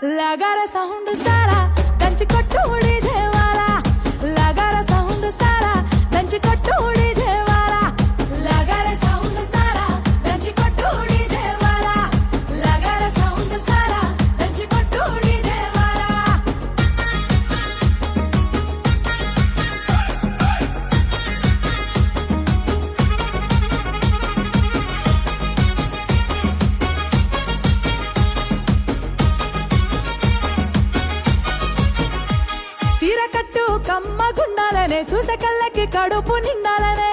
लगारा sound सारा ದಂಚಿ ಕೊಟ್ಟು ಉಳಿದೇವಾರ लगारा sound सारा ದಂಚಿ ಕೊಟ್ಟು ಉಳಿದೇವಾರ लगारा साउंड सारा ದಂಚಿ ಕೊಟ್ಟು ಉಳಿದೇವಾರ लगारा साउंड सारा ದಂಚಿ ಕೊಟ್ಟು ಉಳಿದೇವಾರ సీర కట్టు కమ్మ గుండాలనే చూసే కళ్ళకి కడుపు నిండాలనే